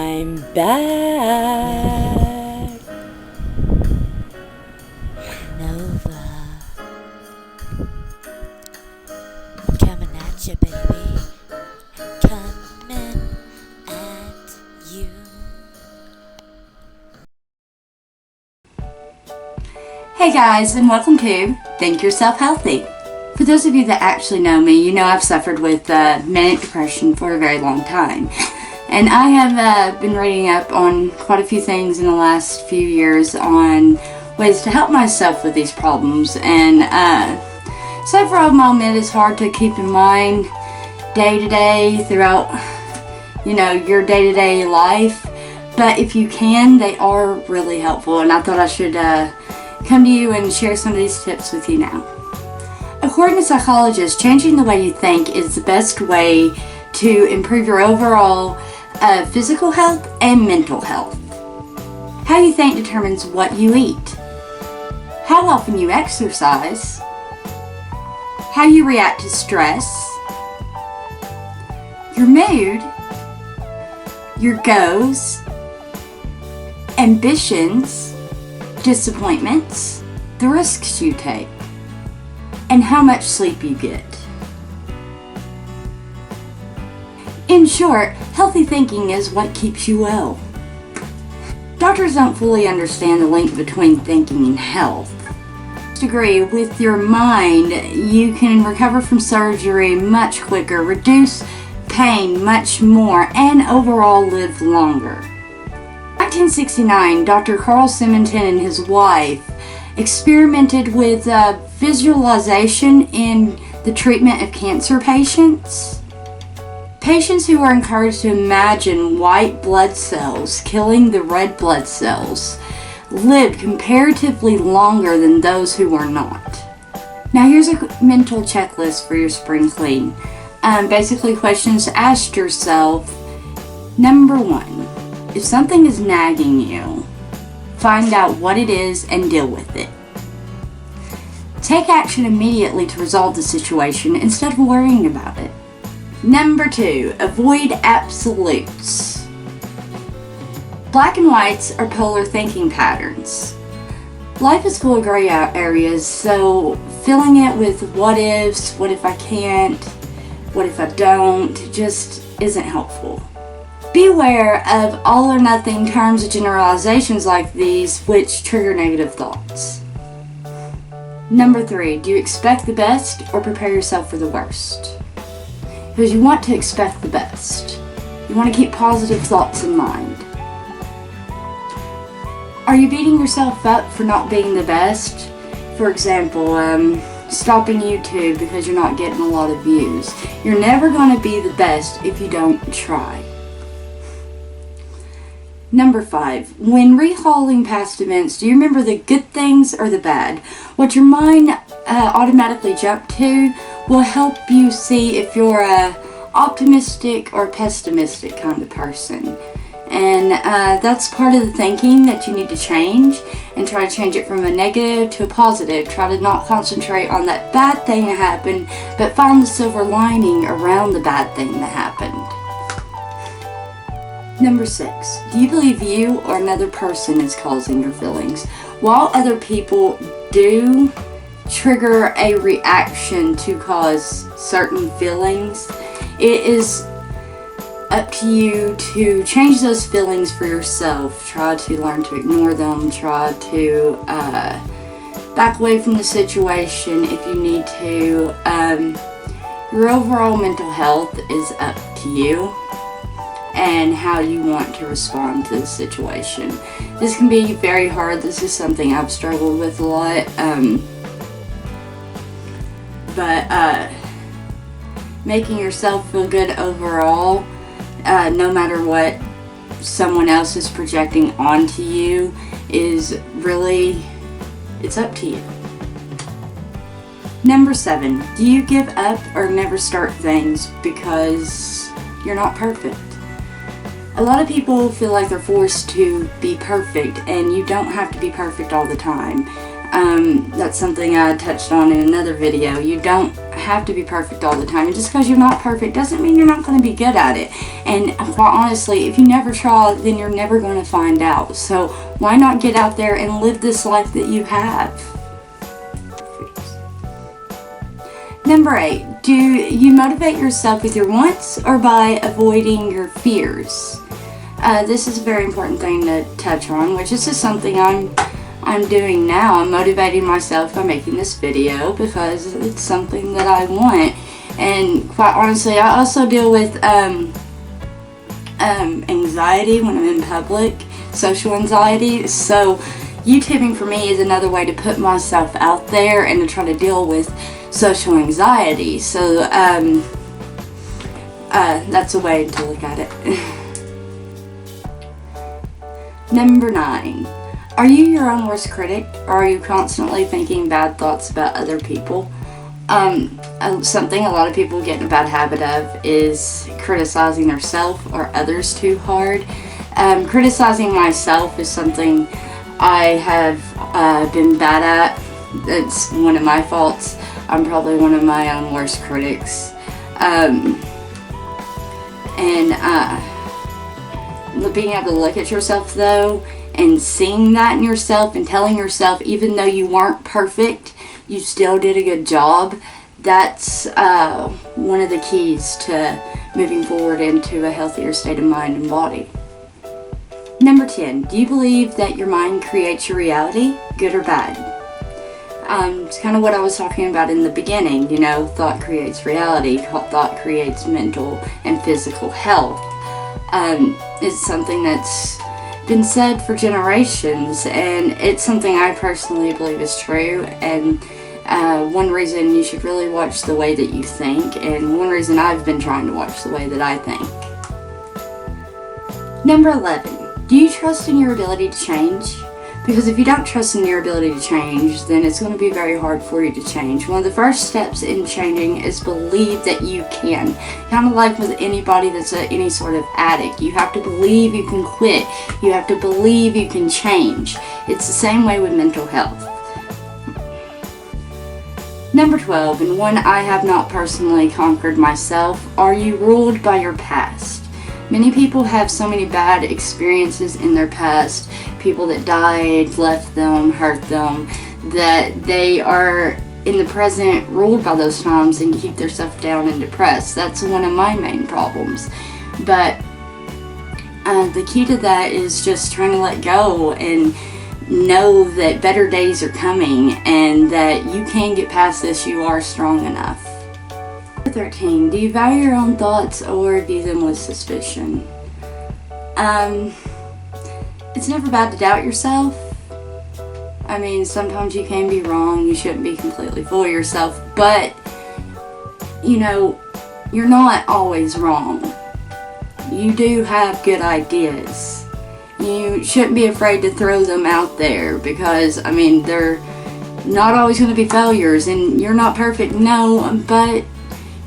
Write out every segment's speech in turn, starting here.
I'm back. Nova. Coming at you, baby. Coming at you. Hey guys, and welcome to Think Yourself Healthy. For those of you that actually know me, you know I've suffered with manic depression for a very long time. And I have been reading up on quite a few things in the last few years on ways to help myself with these problems. And several of them I'll admit is hard to keep in mind day to day throughout, your day-to-day life. But if you can, they are really helpful. And I thought I should come to you and share some of these tips with you now. According to psychologists, changing the way you think is the best way to improve your overall physical health and mental health. How you think determines what you eat, how often you exercise, how you react to stress, your mood, your goals, ambitions, disappointments, the risks you take, and how much sleep you get. In short, healthy thinking is what keeps you well. Doctors don't fully understand the link between thinking and health. To agree, with your mind, you can recover from surgery much quicker, reduce pain much more, and overall live longer. In 1969, Dr. Carl Simonton and his wife experimented with visualization in the treatment of cancer patients. Patients who were encouraged to imagine white blood cells killing the red blood cells lived comparatively longer than those who were not. Now here's a mental checklist for your spring clean. Basically questions to ask yourself. Number 1, if something is nagging you, find out what it is and deal with it. Take action immediately to resolve the situation instead of worrying about it. Number 2, avoid absolutes. Black and whites are polar thinking patterns. Life is full of gray areas, so filling it with what ifs, what if I can't, what if I don't, just isn't helpful. Be aware of all or nothing terms and generalizations like these which trigger negative thoughts. Number 3, do you expect the best or prepare yourself for the worst? Because you want to expect the best. You want to keep positive thoughts in mind. Are you beating yourself up for not being the best? For example, stopping YouTube because you're not getting a lot of views. You're never going to be the best if you don't try. Number 5, when recalling past events, do you remember the good things or the bad? What your mind automatically jumped to will help you see if you're a optimistic or pessimistic kind of person. And that's part of the thinking that you need to change, and try to change it from a negative to a positive. Try to not concentrate on that bad thing that happened, but find the silver lining around the bad thing that happened. Number 6, do you believe you or another person is causing your feelings? While other people do trigger a reaction to cause certain feelings, it is up to you to change those feelings for yourself. Try to learn to ignore them. Try to back away from the situation if you need to. Your overall mental health is up to you and how you want to respond to the situation. This can be very hard. This is something I've struggled with a lot. But making yourself feel good overall, no matter what someone else is projecting onto you, is really, it's up to you. Number 7, do you give up or never start things because you're not perfect? A lot of people feel like they're forced to be perfect, and you don't have to be perfect all the time. That's something I touched on in another video. You don't have to be perfect all the time. And just because you're not perfect doesn't mean you're not going to be good at it. And quite honestly, if you never try, then you're never going to find out. So why not get out there and live this life that you have? Number 8, do you motivate yourself with your wants or by avoiding your fears? This is a very important thing to touch on, which is just something I'm doing now. I'm motivating myself by making this video because it's something that I want. And quite honestly, I also deal with anxiety when I'm in public, social anxiety. So YouTubing for me is another way to put myself out there and to try to deal with social anxiety. So that's a way to look at it. Number 9. Are you your own worst critic, or are you constantly thinking bad thoughts about other people? Something a lot of people get in a bad habit of is criticizing themselves or others too hard. Criticizing myself is something I have been bad at. It's one of my faults. I'm probably one of my own worst critics. Being able to look at yourself though and seeing that in yourself and telling yourself even though you weren't perfect, you still did a good job, that's one of the keys to moving forward into a healthier state of mind and body. Number 10, do you believe that your mind creates your reality, good or bad? It's kind of what I was talking about in the beginning, thought creates reality, thought creates mental and physical health. It's something that's been said for generations, and it's something I personally believe is true. And one reason you should really watch the way that you think, and one reason I've been trying to watch the way that I think. Number 11, do you trust in your ability to change? Because if you don't trust in your ability to change, then it's going to be very hard for you to change. One of the first steps in changing is believe that you can. Kind of like with anybody that's any sort of addict. You have to believe you can quit. You have to believe you can change. It's the same way with mental health. Number 12, and one I have not personally conquered myself, are you ruled by your past? Many people have so many bad experiences in their past, people that died, left them, hurt them, that they are in the present ruled by those times and keep themselves down and depressed. That's one of my main problems. But the key to that is just trying to let go and know that better days are coming and that you can get past this. You are strong enough. 13. Do you value your own thoughts or view them with suspicion? It's never bad to doubt yourself. I mean, sometimes you can be wrong. You shouldn't be completely full of yourself. But, you're not always wrong. You do have good ideas. You shouldn't be afraid to throw them out there because, they're not always going to be failures. And you're not perfect, no, but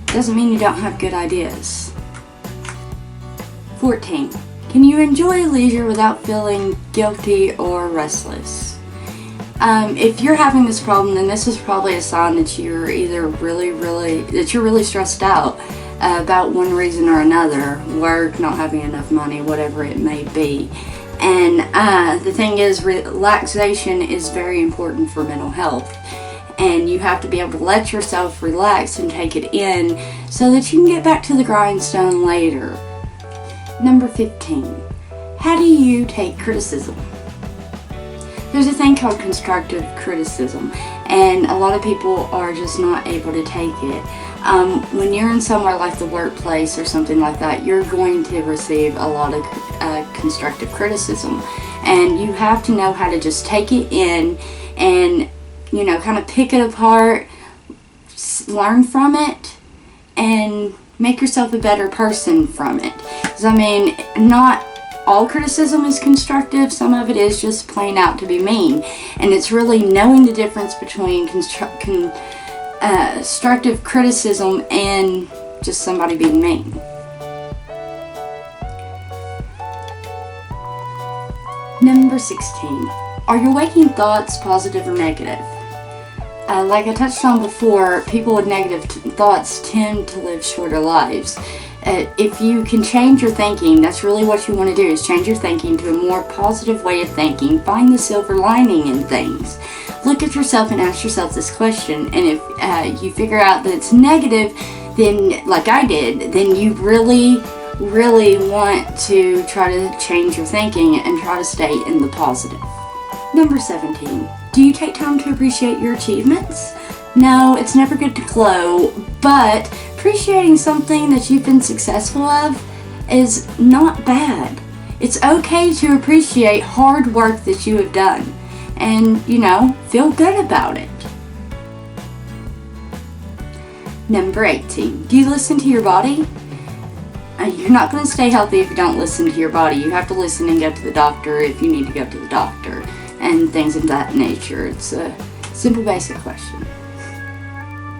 doesn't mean you don't have good ideas. 14. Can you enjoy leisure without feeling guilty or restless? If you're having this problem, then this is probably a sign that you're either really stressed out about one reason or another, work, not having enough money, whatever it may be. And the thing is, relaxation is very important for mental health. And you have to be able to let yourself relax and take it in so that you can get back to the grindstone later. Number 15. How do you take criticism? There's a thing called constructive criticism, and a lot of people are just not able to take it. When you're in somewhere like the workplace or something like that, you're going to receive a lot of constructive criticism. And you have to know how to just take it in and kind of pick it apart, learn from it, and make yourself a better person from it. Because, not all criticism is constructive. Some of it is just plain out to be mean. And it's really knowing the difference between constructive criticism and just somebody being mean. Number 16. Are your waking thoughts positive or negative? Like I touched on before, people with negative thoughts tend to live shorter lives. If you can change your thinking, that's really what you want to do, is change your thinking to a more positive way of thinking. Find the silver lining in things. Look at yourself and ask yourself this question, and if you figure out that it's negative, then, like I did, then you really want to try to change your thinking and try to stay in the positive. Number 17. Do you take time to appreciate your achievements? No, it's never good to glow, but appreciating something that you've been successful of is not bad. It's okay to appreciate hard work that you have done and, feel good about it. Number 18. Do you listen to your body? You're not going to stay healthy if you don't listen to your body. You have to listen and go to the doctor if you need to go to the doctor and things of that nature. It's a simple, basic question.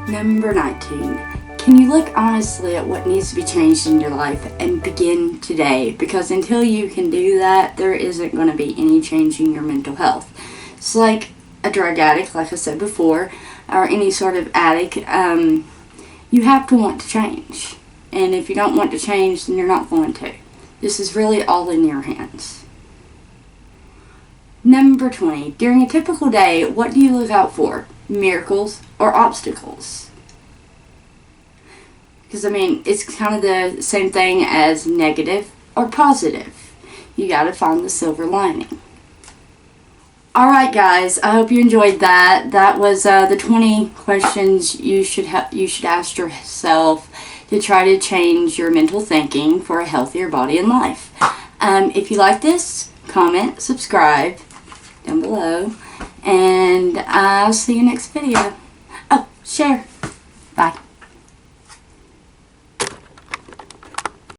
Number 19. Can you look honestly at what needs to be changed in your life and begin today? Because until you can do that, there isn't going to be any change in your mental health. It's like a drug addict, like I said before, or any sort of addict. You have to want to change. And if you don't want to change, then you're not going to. This is really all in your hands. Number 20. During a typical day, what do you look out for? Miracles or obstacles? Because, it's kind of the same thing as negative or positive. You got to find the silver lining. Alright guys, I hope you enjoyed that. That was the 20 questions you should ask yourself to try to change your mental thinking for a healthier body and life. If you like this, comment, subscribe down below, and I'll see you next video. Oh, share. Bye.